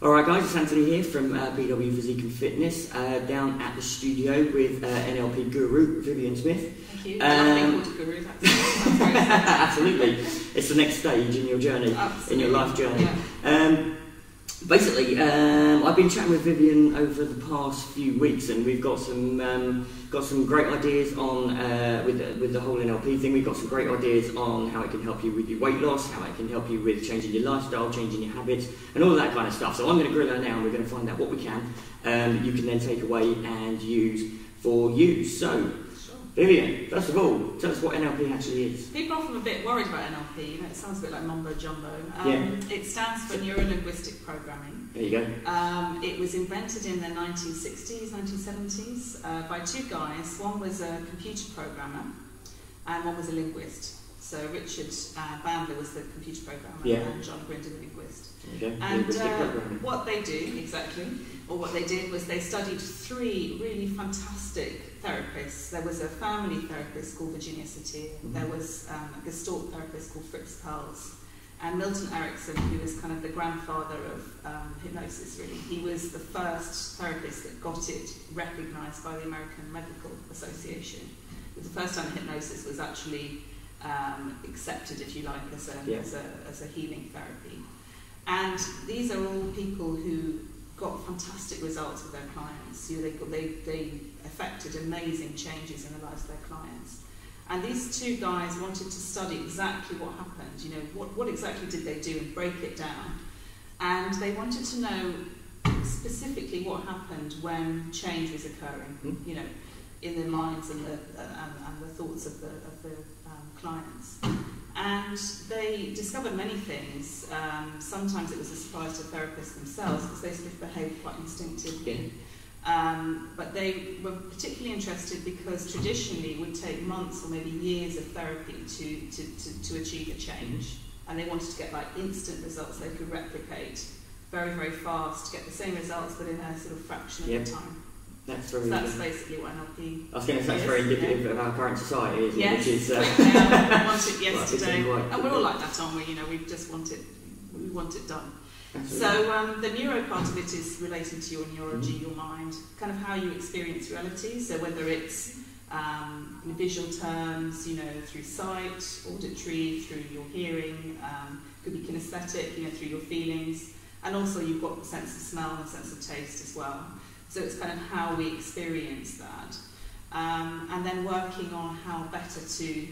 Alright guys, it's Anthony here from BW Physique and Fitness, down at the studio with NLP guru Vivian Smith. Thank you. I love being called a guru. Absolutely. It's the next stage in your journey, in your life journey. Yeah. Basically, I've been chatting with Vivian over the past few weeks, and we've got some great ideas on with the whole NLP thing. We've got some great ideas on how it can help you with your weight loss, how it can help you with changing your lifestyle, changing your habits, and all that kind of stuff. So I'm going to grill her now, and we're going to find out what we can that you can then take away and use for you. So, Vivian, first of all, tell us what NLP actually is. People are often a bit worried about NLP. You know, it sounds a bit like mumbo jumbo. It stands for Neuro Linguistic Programming. There you go. It was invented in the 1960s, 1970s by two guys. One was a computer programmer and one was a linguist. So Richard Bandler was the computer programmer and John Grinder the linguist. Okay. And what they did was they studied three really fantastic therapists. There was a family therapist called Virginia Satir, there was a Gestalt therapist called Fritz Perls, and Milton Erickson, who was kind of the grandfather of hypnosis, really. He was the first therapist that got it recognised by the American Medical Association. It was the first time hypnosis was actually accepted, if you like, as a healing therapy. And these are all people who got fantastic results with their clients. You know, they effected amazing changes in the lives of their clients. And these two guys wanted to study exactly what happened. You know, what exactly did they do, and break it down. And they wanted to know specifically what happened when change was occurring. You know, in the minds and the thoughts of the clients. And they discovered many things. Sometimes it was a surprise to therapists themselves because they sort of behaved quite instinctively. But they were particularly interested because traditionally it would take months or maybe years of therapy to achieve a change. And they wanted to get like instant results they could replicate very, very fast to get the same results but in a sort of fraction of the time. That's basically what NLP I was going to say that's very indicative of our current society, isn't it? Which is, we want it yesterday, and we're all like that, aren't we? You know, we just want it. We want it done. Absolutely. So the neuro part of it is relating to your neurology, your mind, kind of how you experience reality. So whether it's in visual terms, you know, through sight, auditory, through your hearing, could be kinesthetic, you know, through your feelings, and also you've got the sense of smell and the sense of taste as well. So it's kind of how we experience that. And then working on how better to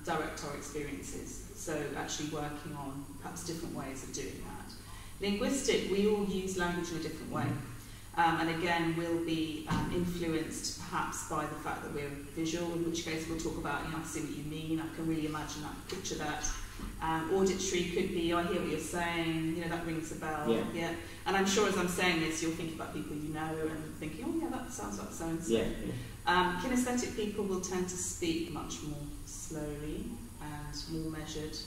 direct our experiences. So actually working on perhaps different ways of doing that. Linguistic, we all use language in a different way. And again, we'll be influenced perhaps by the fact that we're visual, in which case we'll talk about, you know, I see what you mean, I can really imagine that, picture that. Auditory could be, I hear what you're saying, you know, that rings a bell. Yeah. And I'm sure as I'm saying this, you'll think about people you know and thinking, oh yeah, that sounds like so-and-so. Kinesthetic people will tend to speak much more slowly and more measured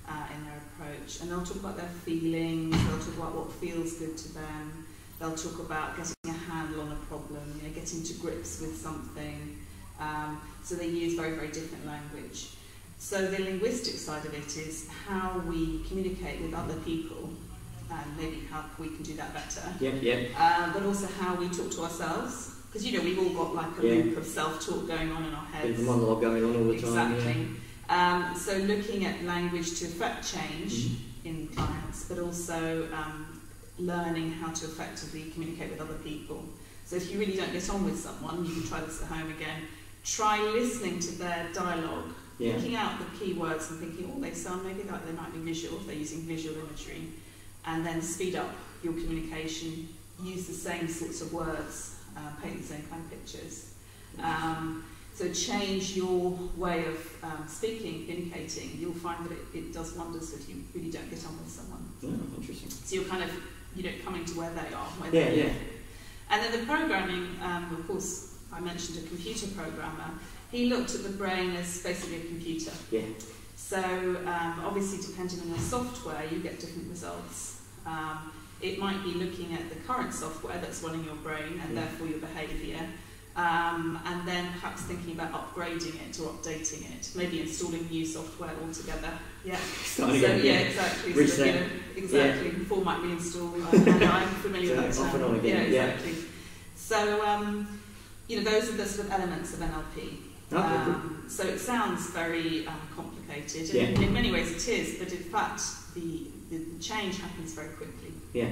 in their approach. And they'll talk about their feelings, they'll talk about what feels good to them, they'll talk about getting a handle on a problem, you know, getting to grips with something. So they use very, very different language. So the linguistic side of it is how we communicate with other people, and maybe how we can do that better. But also how we talk to ourselves, because you know we've all got like a loop of self-talk going on in our heads. There's a monologue going on all the time. Exactly. So looking at language to affect change in clients, but also learning how to effectively communicate with other people. So if you really don't get on with someone, you can try this at home again. Try listening to their dialogue. Picking out the keywords and thinking, oh, they sound maybe like they might be visual, if they're using visual imagery, and then speed up your communication, use the same sorts of words, paint the same kind of pictures. So change your way of speaking, communicating. You'll find that it does wonders if you really don't get on with someone. Interesting. So you're kind of, you know, coming to where they are. And then the programming, of course, I mentioned a computer programmer. He looked at the brain as basically a computer. So obviously depending on your software, you get different results. It might be looking at the current software that's running your brain and therefore your behaviour. and then perhaps thinking about upgrading it or updating it, maybe installing new software altogether. Yeah. Starting again. Yeah, exactly. Reset. So, exactly. Yeah. Format reinstall. I'm familiar with that term. Off and on again. Yeah, exactly. So, those are the sort of elements of NLP. So it sounds very complicated, and in many ways it is, but in fact the change happens very quickly. Yeah.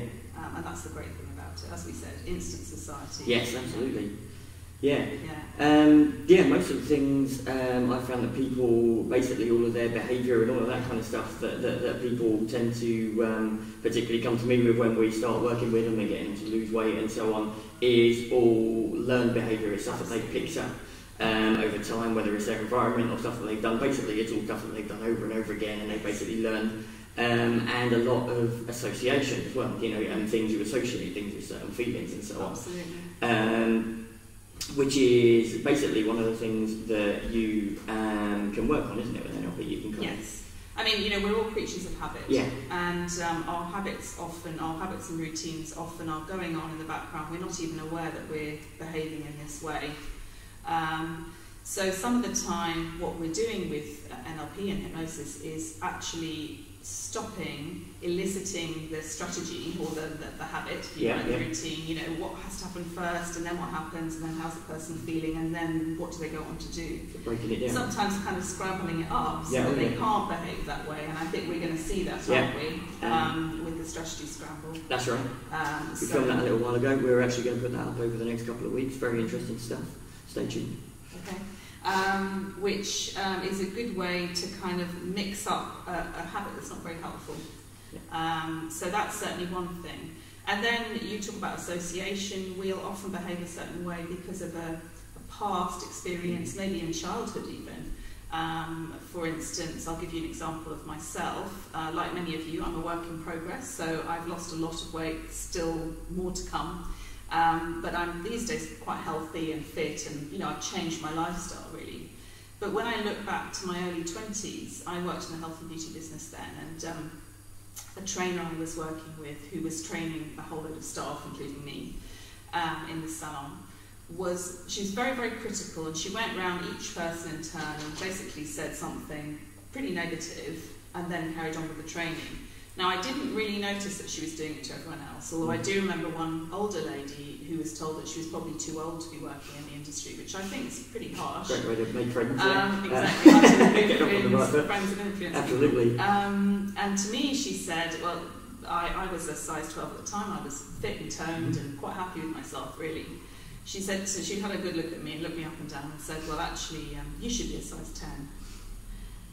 And that's the great thing about it, as we said, instant society. Yes, absolutely. Yeah. Yeah. Most of the things I found that people, basically all of their behaviour and all of that kind of stuff that people tend to particularly come to me with when we start working with them and getting them to lose weight and so on, is all learned behaviour. It's stuff that they've picked up over time, whether it's their environment or stuff that they've done. Basically, it's all stuff that they've done over and over again, and they've basically learned. And a lot of association as well, and things you associate things with certain feelings and so on. Absolutely. Which is basically one of the things that you can work on, isn't it, with NLP? You can Yes. I mean, we're all creatures of habit. Yeah. And our habits and routines often are going on in the background. We're not even aware that we're behaving in this way. So some of the time, what we're doing with NLP and hypnosis is actually stopping, eliciting the strategy or the habit, the routine. What has to happen first, and then what happens, and then how's the person feeling, and then what do they go on to do? Breaking it down. Sometimes kind of scrabbling it up so that they can't behave that way, and I think we're going to see that, aren't we, with the strategy scramble. That's right. We filmed that a little while ago. We're actually going to put that up over the next couple of weeks. Very interesting stuff. Stay tuned. Okay. Which is a good way to kind of mix up a habit that's not very helpful. Yeah. So that's certainly one thing. And then you talk about association. We'll often behave a certain way because of a past experience, maybe in childhood even. For instance, I'll give you an example of myself. Like many of you, I'm a work in progress, so I've lost a lot of weight, still more to come. But I'm these days quite healthy and fit, and I've changed my lifestyle really. But when I look back to my early 20s, I worked in the health and beauty business then, and a trainer I was working with, who was training a whole load of staff, including me, in the salon, she was very, very critical, and she went around each person in turn and basically said something pretty negative, and then carried on with the training. Now, I didn't really notice that she was doing it to everyone else, although I do remember one older lady who was told that she was probably too old to be working in the industry, which I think is pretty harsh. Great way to make friends. Exactly, friends of influence. Absolutely. And to me, she said, well, I was a size 12 at the time. I was fit and toned and quite happy with myself, really. She said, so she had a good look at me and looked me up and down and said, well, actually, you should be a size 10.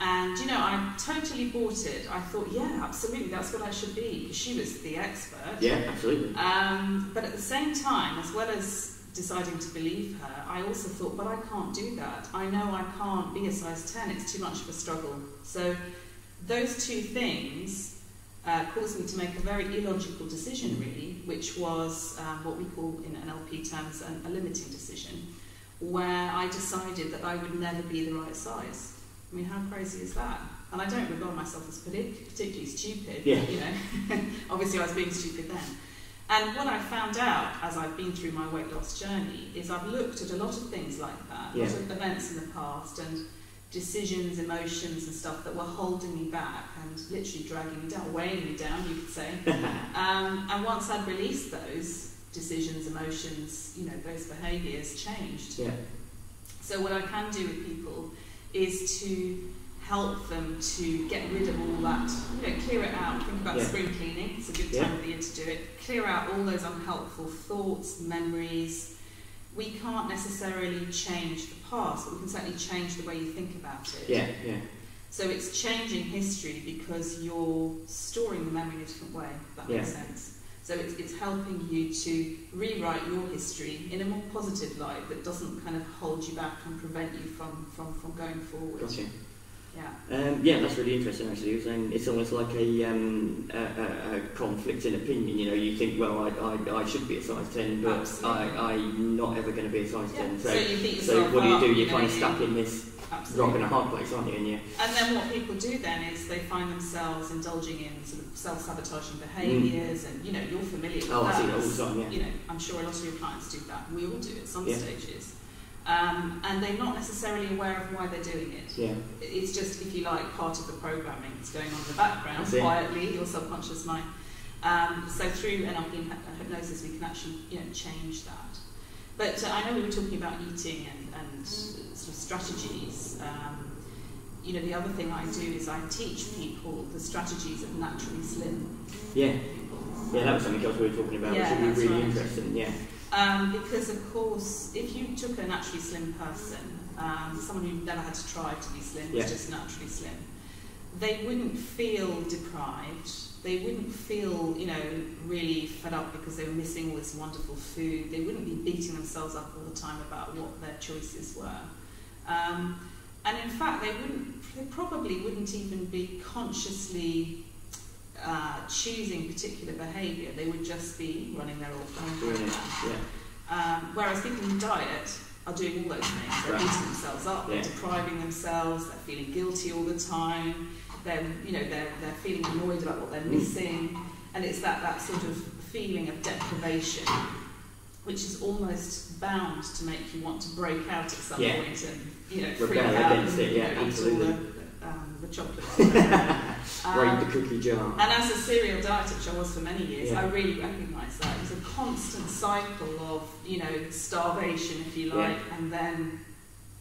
And, I totally bought it. I thought, yeah, absolutely, that's what I should be, because she was the expert. Yeah, absolutely. But at the same time, as well as deciding to believe her, I also thought, but I can't do that. I know I can't be a size 10. It's too much of a struggle. So those two things caused me to make a very illogical decision, really, which was what we call in NLP terms a limiting decision, where I decided that I would never be the right size. I mean, how crazy is that? And I don't regard myself as particularly stupid. Yeah. Obviously I was being stupid then. And what I found out as I've been through my weight loss journey is I've looked at a lot of things like that, a lot of events in the past and decisions, emotions and stuff that were holding me back and literally dragging me down, weighing me down, you could say. And once I'd released those decisions, emotions, those behaviours changed. Yeah. So what I can do with people is to help them to get rid of all that, clear it out. Think about spring cleaning, it's a good time of the year to do it. Clear out all those unhelpful thoughts, memories. We can't necessarily change the past, but we can certainly change the way you think about it. Yeah. So it's changing history because you're storing the memory in a different way, if that makes sense. So it's helping you to rewrite your history in a more positive light that doesn't kind of hold you back and prevent you from going forward. Gotcha. Yeah. That's really interesting actually. You're saying it's almost like a conflict in opinion. You think, well, I should be a size 10, but I'm not ever going to be a size 10. So what do? You're kind of stuck in this rock and a hard place, aren't you? And then what people do then is they find themselves indulging in sort of self-sabotaging behaviours, and you're familiar with that. I see that all the time. Yeah. I'm sure a lot of your clients do that. We all do at some stages. and they're not necessarily aware of why they're doing it. Yeah. It's just, if you like, part of the programming that's going on in the background, quietly, your subconscious mind. So through NLP and hypnosis, we can actually, change that. But I know we were talking about eating and sort of strategies. The other thing I do is I teach people the strategies of naturally slim people. Yeah, that was something else we were talking about, which would be really interesting. Yeah. Because of course, if you took a naturally slim person, someone who never had to try to be slim, was just naturally slim, they wouldn't feel deprived. They wouldn't feel, really fed up because they were missing all this wonderful food. They wouldn't be beating themselves up all the time about what their choices were. And in fact, they probably wouldn't even be consciously choosing particular behaviour. They would just be running their own program. Whereas people who diet are doing all those things. They're beating themselves up, they're depriving themselves, they're feeling guilty all the time. They're feeling annoyed about what they're missing, and it's that sort of feeling of deprivation, which is almost bound to make you want to break out at some point and freak out against it. Yeah, absolutely. The chocolate. Raid the cookie jar. And as a serial dieter, which I was for many years, I really recognise that. It's a constant cycle of starvation, if you like, and then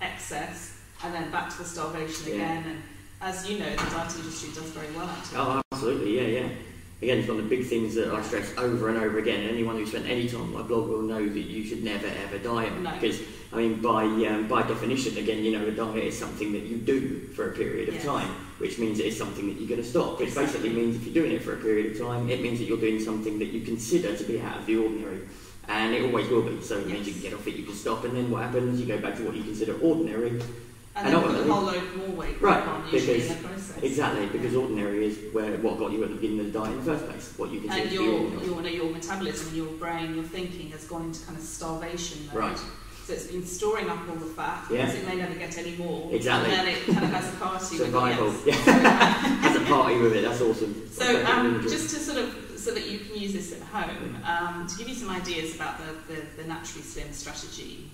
excess, and then back to the starvation again. And as you know, the diet industry does very well at it. Oh, absolutely, yeah. Again, it's one of the big things that I stress over and over again. Anyone who's spent any time on my blog will know that you should never ever diet. No. Because, by definition, again, a diet is something that you do for a period of time, which means it is something that you're going to stop. Which basically means if you're doing it for a period of time, it means that you're doing something that you consider to be out of the ordinary. And it always will be. So it means you can get off it, you can stop, and then what happens? You go back to what you consider ordinary. And then put a whole load more weight on usually in the process. Exactly, because ordinary is what got you at the beginning of the diet in the first place, what you consider to be ordinary. Your metabolism, your brain, your thinking has gone into kind of starvation mode. Right. So it's been storing up all the fat, because it may never get any more. Exactly. And then it kind of has a party Survival. with it. Has a party with it, that's awesome. So just to so that you can use this at home, to give you some ideas about the naturally slim strategy.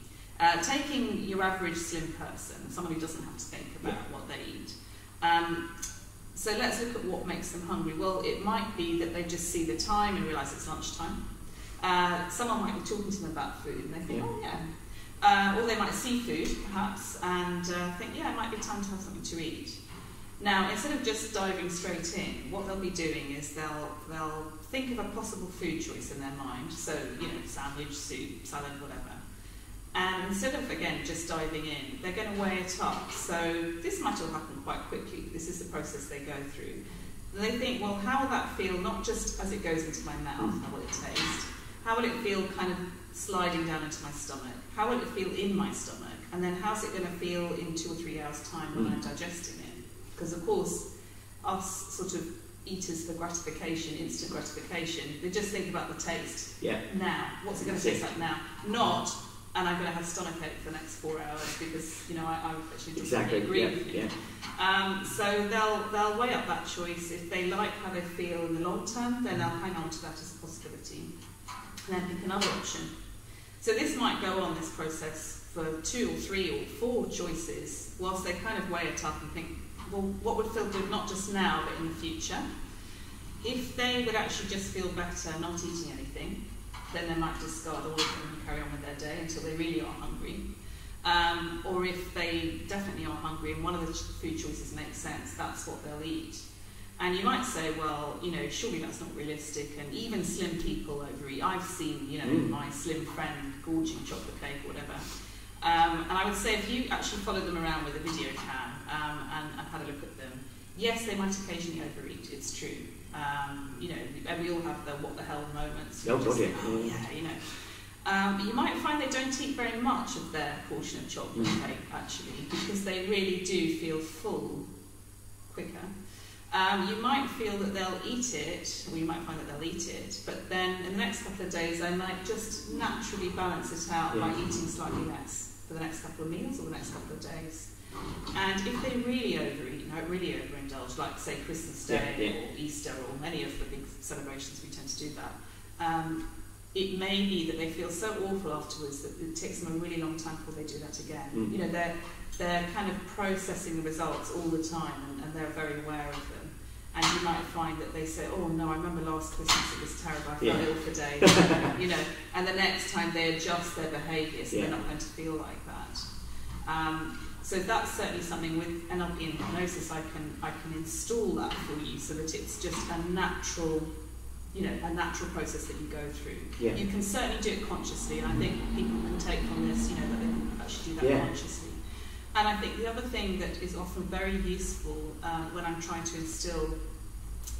Taking your average slim person, someone who doesn't have to think about what they eat. So let's look at what makes them hungry. Well, it might be that they just see the time and realise it's lunchtime. Someone might be talking to them about food and they think, or they might see food, perhaps, and think, it might be time to have something to eat. Now, instead of just diving straight in, what they'll be doing is they'll think of a possible food choice in their mind. So, sandwich, soup, salad, whatever. And instead of, again, just diving in, they're going to weigh it up. So this might all happen quite quickly. This is the process they go through. They think, well, how will that feel, not just as it goes into my mouth, how will it taste? How will it feel kind of sliding down into my stomach? How will it feel in my stomach? And then how's it going to feel in 2 or 3 hours' time when I'm digesting it? Because, of course, us sort of eaters for gratification, instant gratification, they just think about the taste. Now. What's it going to taste like now? Not... and I'm going to have stomachache for the next 4 hours because, I actually just agree with you. So they'll weigh up that choice. If they like how they feel in the long term, then they'll hang on to that as a possibility. And then pick another option. So this might go on, this process, for 2 or 3 or 4 choices, whilst they kind of weigh it up and think, well, what would feel good not just now, but in the future? If they would actually just feel better not eating anything, then they might discard all of them and carry on with their day until they really are hungry. Or if they definitely are hungry and one of the food choices makes sense, that's what they'll eat. And you might say, well, surely that's not realistic, and even slim people overeat. I've seen, my slim friend gorging chocolate cake or whatever. And I would say if you actually followed them around with a video cam and had a look at them, yes, they might occasionally overeat, it's true. We all have the what the hell moments. But you might find they don't eat very much of their portion of chocolate cake, actually, because they really do feel full quicker. You might feel that they'll eat it, or you might find that they'll eat it, but then in the next couple of days they might just naturally balance it out by eating slightly less for the next couple of meals or the next couple of days. And if they really overeat, really overindulge, like say Christmas Day or Easter or any of the big celebrations, we tend to do that, it may be that they feel so awful afterwards that it takes them a really long time before they do that again. You know, they're kind of processing the results all the time, and they're very aware of them. And you might find that they say, oh no, I remember last Christmas it was terrible, I felt ill for days, you know, and the next time they adjust their behaviour so they're not going to feel like that. So that's certainly something with NLP and hypnosis I can install that for you so that it's just a natural, you know, a natural process that you go through. Yeah. You can certainly do it consciously, and I think people can take from this, you know, that they can actually do that consciously. And I think the other thing that is often very useful when I'm trying to instill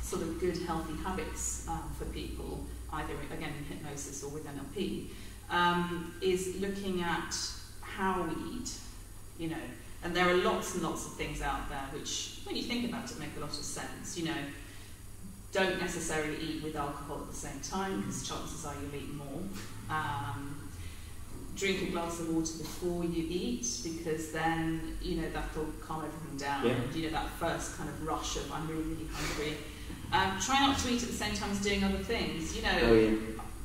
sort of good, healthy habits for people, either, again, in hypnosis or with NLP, is looking at how we eat, you know. And there are lots and lots of things out there which, when you think about it, make a lot of sense, you know. Don't necessarily eat with alcohol at the same time, because chances are you'll eat more. Drink a glass of water before you eat, because then, you know, that'll calm everything down. And, you know, that first kind of rush of, I'm really, really hungry. Try not to eat at the same time as doing other things. You know,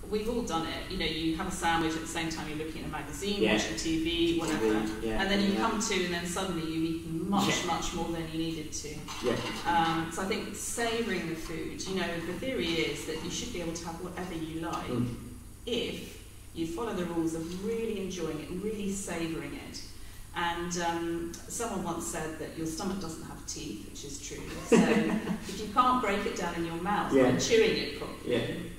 we've all done it. You know, you have a sandwich at the same time you're looking at a magazine, watching TV, whatever. And then you come to, and then suddenly you've eaten much, much more than you needed to. So I think savouring the food, you know, the theory is that you should be able to have whatever you like if you follow the rules of really enjoying it and really savouring it. And someone once said that your stomach doesn't have teeth, which is true. So if you can't break it down in your mouth by chewing it properly,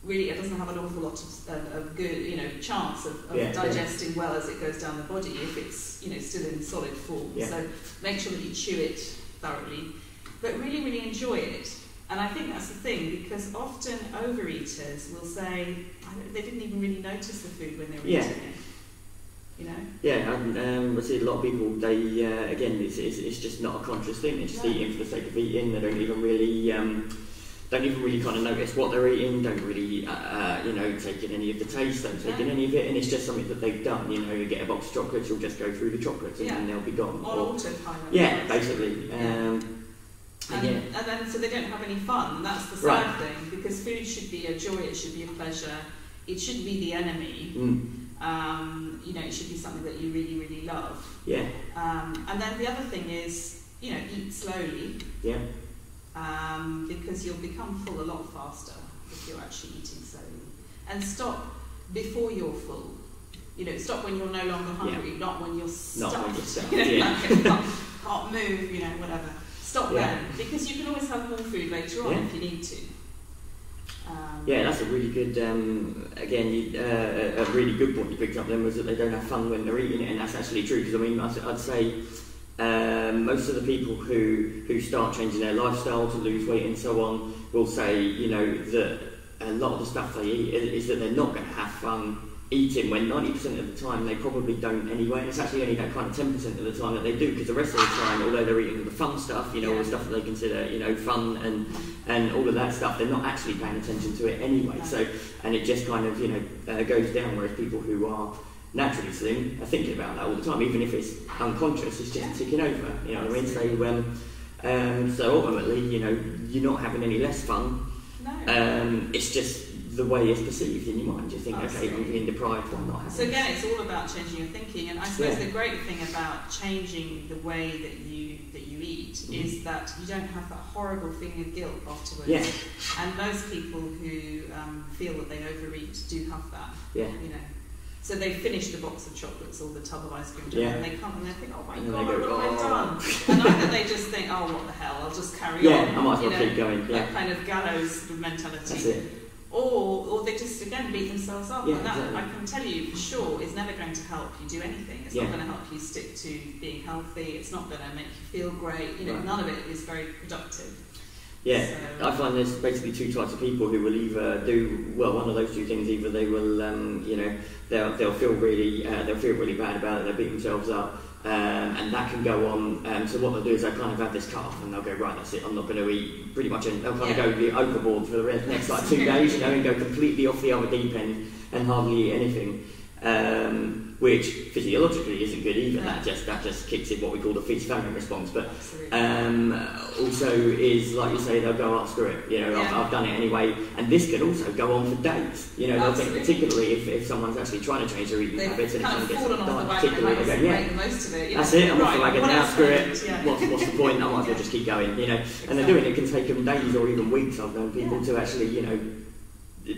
really it doesn't have an awful lot of good, you know, chance of digesting well as it goes down the body if it's, you know, still in solid form. So make sure that you chew it thoroughly, but really, really enjoy it. And I think that's the thing, because often overeaters will say they didn't even really notice the food when they were eating it. You know? I see a lot of people, they, again, it's just not a conscious thing. They're just eating for the sake of eating. They don't even really kind of notice what they're eating, don't really, you know, take in any of the taste, don't take in any of it, and it's just something that they've done. You know, you get a box of chocolates, you'll just go through the chocolates and then they'll be gone. On autopilot. Basically. And then so they don't have any fun. That's the sad thing, because food should be a joy, it should be a pleasure, it shouldn't be the enemy. You know, it should be something that you really, really love. And then the other thing is, you know, eat slowly. Because you'll become full a lot faster if you're actually eating slowly. And stop before you're full. You know, stop when you're no longer hungry, not when you're stuffed. Not when you're stuffed. You know, like can't move, you know, whatever. Stop then, because you can always have more food later on if you need to. That's a really good, again, a really good point you picked up then, was that they don't have fun when they're eating it, and that's actually true, because I mean, I'd say most of the people who start changing their lifestyle to lose weight and so on will say, you know, that a lot of the stuff they eat is that they're not going to have fun eating, when 90% of the time they probably don't anyway, and it's actually only that kind of 10% of the time that they do, because the rest of the time, although they're eating the fun stuff, you know, all the stuff that they consider, you know, fun and all of that stuff, they're not actually paying attention to it anyway. So, and it just kind of, you know, goes down, whereas people who are naturally slim are thinking about that all the time, even if it's unconscious, it's just ticking over, you know what I mean? So ultimately, you know, you're not having any less fun. It's just the way it's perceived in your mind. You think, okay, I'm being deprived, I'm not having. So again, it's all about changing your thinking, and I suppose the great thing about changing the way that you eat is that you don't have that horrible feeling of guilt afterwards. And most people who feel that they overeat do have that. You know. So they finish the box of chocolates or the tub of ice cream, and they come and they think, oh my god, what have I done? And either they just think, oh, what the hell, I'll just carry on. I might as well keep going. That kind of gallows mentality. That's it. Or they just, again, beat themselves up. And that, I can tell you for sure, is never going to help you do anything. It's not going to help you stick to being healthy. It's not going to make you feel great. You know, none of it is very productive. I find there's basically two types of people who will either do one of those two things. Either they will, you know, they'll feel really bad about it. They'll beat themselves up, and that can go on. So what they'll do is they kind of have this cut off, and they'll go, right, that's it. I'm not going to eat pretty much. They'll kind of go overboard for the next like 2 days, you know, and go completely off the other deep end and hardly eat anything. which physiologically isn't good either. That just kicks in what we call the feast-famine response. But also is, like you say, they'll go, oh, screw it, I've done it anyway. And this can also go on for days. They'll think, particularly if someone's actually trying to change their eating habits and it's going to get done, particularly they go, that's it, I'm off the wagon now, screw it. What's the point? I might as well just keep going, And they're doing it can take them days or even weeks. I've known people to actually,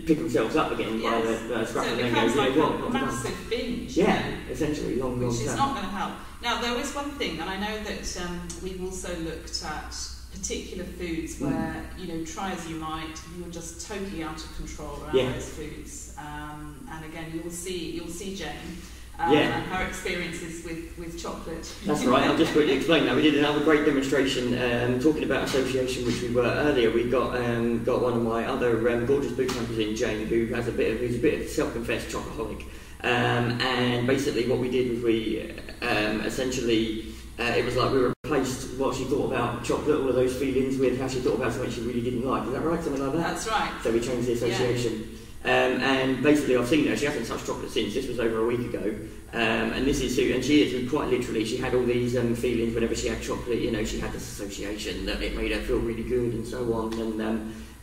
pick themselves up again by the scrap and then go, like a massive binge. Essentially, long which is not going to help. Now, there is one thing, and I know that we've also looked at particular foods where, try as you might, you're just totally out of control around those foods. And again, you'll see Jane. And her experiences with chocolate. That's right, I'll just quickly explain that. We did another great demonstration talking about association, which we were earlier. We got one of my other gorgeous boot campers in, Jane, who's a bit of self-confessed chocoholic. And basically what we did was we essentially, it was like we replaced what she thought about chocolate, all of those feelings, with how she thought about something she really didn't like. Is that right? Something like that? That's right. So we changed the association. And basically I've seen her, she hasn't touched chocolate since. This was over a week ago, and this is who, and she is quite literally, she had all these feelings whenever she had chocolate, she had this association that it made her feel really good and so on,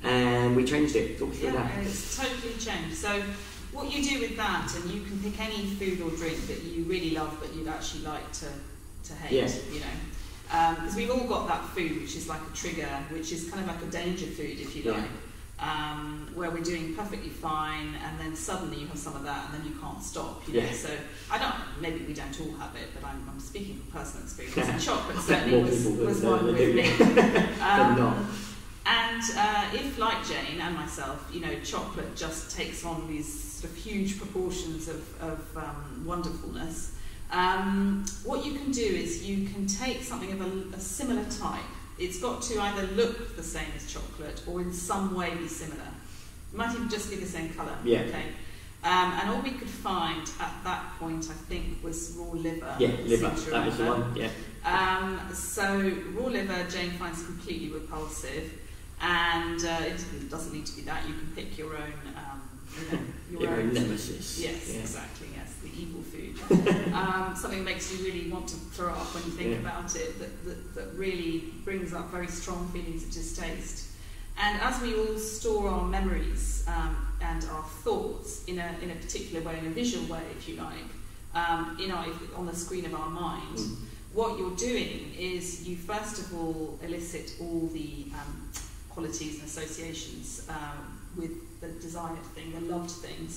and we changed it. Talk through that. It's totally changed. So what you do with that, and you can pick any food or drink that you really love but you'd actually like to hate, because we've all got that food which is like a trigger, which is kind of like a danger food, if you like. Where we're doing perfectly fine, and then suddenly you have some of that, and then you can't stop. So maybe we don't all have it, but I'm speaking from personal experience. And chocolate certainly was one with me. And if, like Jane and myself, chocolate just takes on these sort of huge proportions of wonderfulness, what you can do is you can take something of a similar type. It's got to either look the same as chocolate or in some way be similar. It might even just be the same colour. Okay. And all we could find at that point, I think, was raw liver. Liver. That was the one. So raw liver, Jane finds completely repulsive, and it doesn't need to be that. You can pick your own. Your own nemesis. Yes, exactly. Yes, the evil food. Something that makes you really want to throw up when you think about it. That really brings up very strong feelings of distaste. And as we all store our memories and our thoughts in a particular way, in a visual way, if you like, on the screen of our mind, what you're doing is you first of all elicit all the qualities and associations with the desired thing, the loved thing,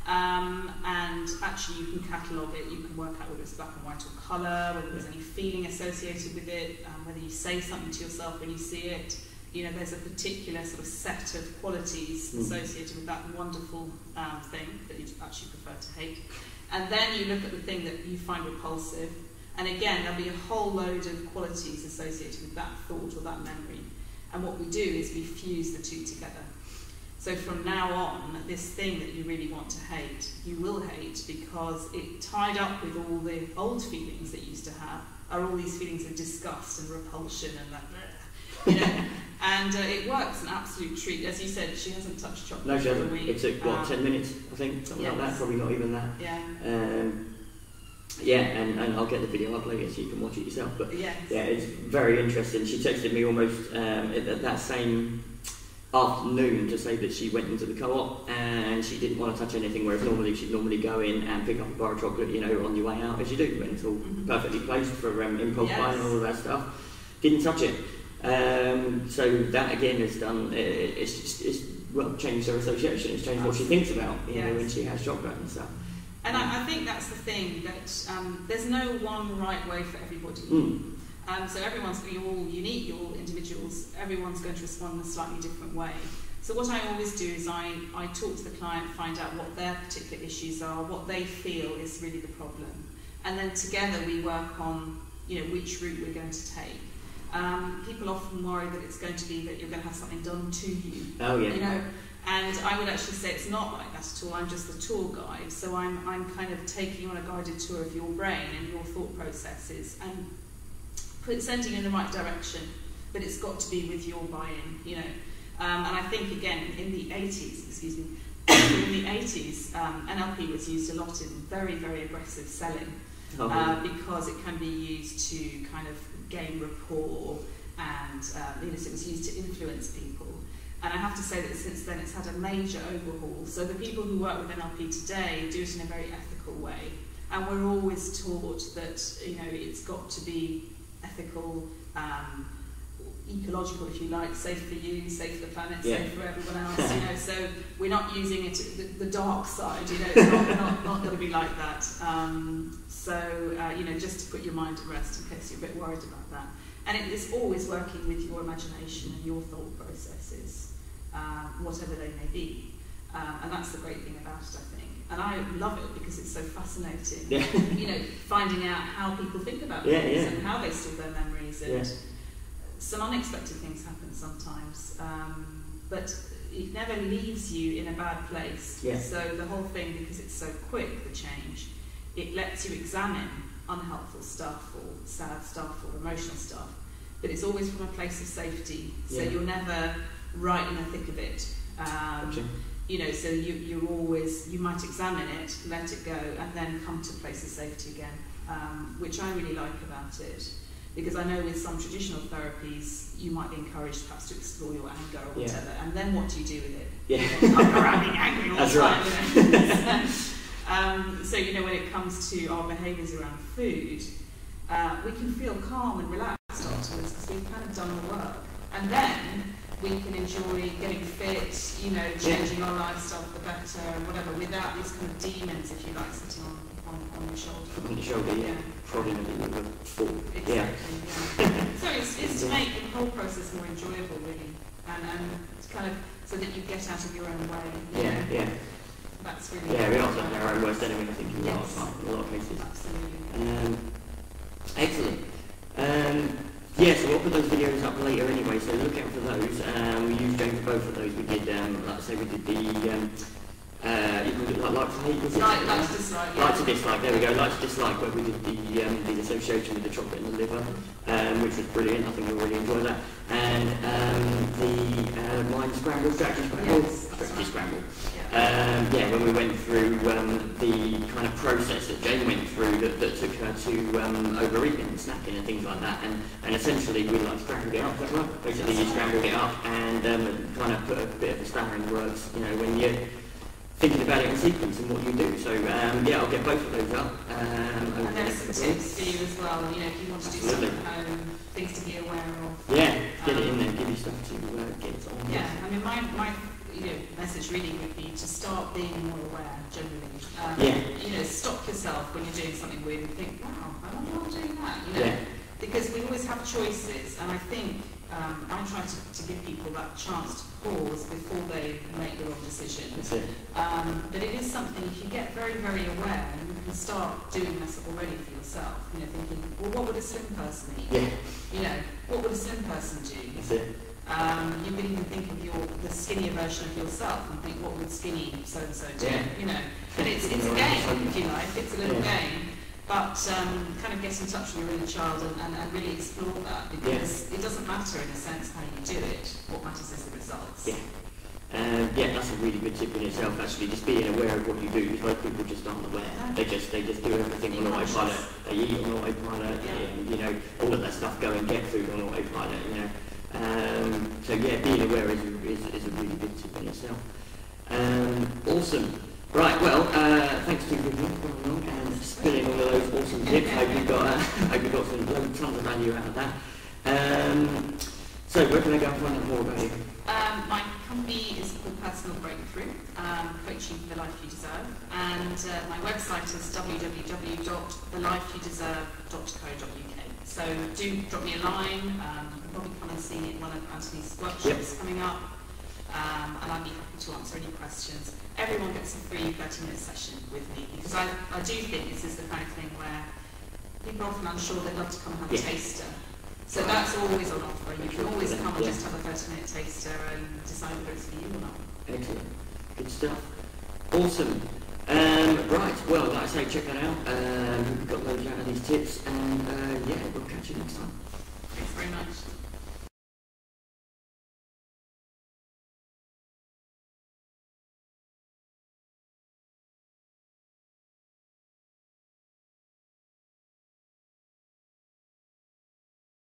and actually you can catalogue it, you can work out whether it's black and white or colour, whether there's any feeling associated with it, whether you say something to yourself when you see it. There's a particular sort of set of qualities associated with that wonderful thing that you'd actually prefer to hate. And then you look at the thing that you find repulsive, and again there'll be a whole load of qualities associated with that thought or that memory. And what we do is we fuse the two together. So from now on, this thing that you really want to hate, you will hate, because it tied up with all the old feelings that you used to have are all these feelings of disgust and repulsion and that, and it works, an absolute treat. As you said, she hasn't touched chocolate. No, she hasn't. It took 10 minutes, I think, something like that. Probably not even that. And I'll get the video up later so you can watch it yourself. But it's very interesting. She texted me almost at that same afternoon to say that she went into the co-op and she didn't want to touch anything, whereas normally she'd go in and pick up a bar of chocolate, on your way out, as you do when it's all perfectly placed for impulse buying and all of that stuff. Didn't touch it. So that again has done. It's changed her association. It's changed what she thinks about, when she has chocolate and stuff. And I think that's the thing, that there's no one right way for everybody. So you're all unique, you're all individuals, everyone's going to respond in a slightly different way. So what I always do is I talk to the client, find out what their particular issues are, what they feel is really the problem. And then together we work on, which route we're going to take. People often worry that it's going to be that you're going to have something done to you. Oh, yeah. And I would actually say it's not like that at all. I'm just the tour guide. So I'm kind of taking you on a guided tour of your brain and your thought processes and sending you in the right direction. But it's got to be with your buy-in, And I think, again, in the 80s, 80s, NLP was used a lot in very, very aggressive selling because it can be used to kind of gain rapport, and it was used to influence people. And I have to say that since then it's had a major overhaul. So the people who work with NLP today do it in a very ethical way. And we're always taught that, it's got to be ethical, ecological, if you like, safe for you, safe for the planet, safe for everyone else. So we're not using it the dark side. It's not going to be like that. Just to put your mind at rest in case you're a bit worried about that. And it is always working with your imagination and your thought processes, whatever they may be. And that's the great thing about it, I think. And I love it because it's so fascinating. Finding out how people think about things and how they store their memories. And some unexpected things happen sometimes. But it never leaves you in a bad place. So the whole thing, because it's so quick, the change, it lets you examine unhelpful stuff or sad stuff or emotional stuff, but it's always from a place of safety, so you're never right in the thick of it. So you're always, you might examine it, let it go, and then come to a place of safety again, which I really like about it, because I know with some traditional therapies you might be encouraged perhaps to explore your anger or whatever, and then what do you do with it? You don't go around being angry all the time. So when it comes to our behaviours around food, we can feel calm and relaxed afterwards because we've kind of done the work, and then we can enjoy getting fit, changing our lifestyle for the better and whatever, without these kind of demons, if you like, sitting on your shoulder. On your shoulder, prodding a little bit full. Exactly. So it's to make the whole process more enjoyable, really, and it's kind of so that you get out of your own way. That's really we're not like our own worst enemy, I think, in a lot of cases. Absolutely. Excellent. So we'll put those videos up later anyway, so look out for those. We used Jane for both of those. We did, like I say, we did the like to hate, was it? Like to dislike. Like to dislike, there we go, like to dislike, where we did the association with the chocolate and the liver, which was brilliant. I think you'll really enjoy that. And the mind scramble, strategy scramble. When we went through the kind of process that Jane went through that took her to overeating and snacking and things like that, and essentially we scrambled it up, is that right? Basically you scrambled it up and kind of put a bit of a spanner in the works, when you're thinking about it in sequence and what you do. So I'll get both of those up. And there's some tips for you as well, if you want to do something at home, things to be aware of. Get it in there, give you stuff to get it on. My message really would be to start being more aware generally. Stop yourself when you're doing something weird and think, wow, I wonder why I'm doing that. Because we always have choices, and I think I try to give people that chance to pause before they make the wrong decision. But it is something, if you get very, very aware, and you can start doing this already for yourself, thinking, well, what would a slim person eat? What would a slim person do? You can even think of the skinnier version of yourself and think, what would skinny so-and-so do? And it's a game, if you like, it's a little game. But kind of get in touch with your inner child and really explore that, because it doesn't matter in a sense how you do it. What matters is the results. That's a really good tip in itself. Actually, just being aware of what you do. Because most people just aren't aware. They just do everything on autopilot. They eat on autopilot. All of that stuff. Go and get food on autopilot. Being aware is a really good tip in itself. Awesome. Right, well, thanks to Vivian for coming along and spilling all of those awesome tips. I hope you got some tons of value out of that. So where can I go and find out more about you? My company is called Personal Breakthrough, Coaching for the Life You Deserve, and my website is www.thelifeyoudeserve.co.uk. So do drop me a line. You can probably come and see me at one of Anthony's workshops coming up, and I'd be happy to answer any questions. Everyone gets a free 30-minute session with me, because I do think this is the kind of thing where people are often unsure, they'd love to come and have a taster. So that's always on offer. You can always come and just have a 30-minute taster and decide whether it's for you or not. Excellent. Good stuff. Awesome. Right, well, like I say, check that out. We've got loads out of these tips, and we'll catch you next time. Thanks very much.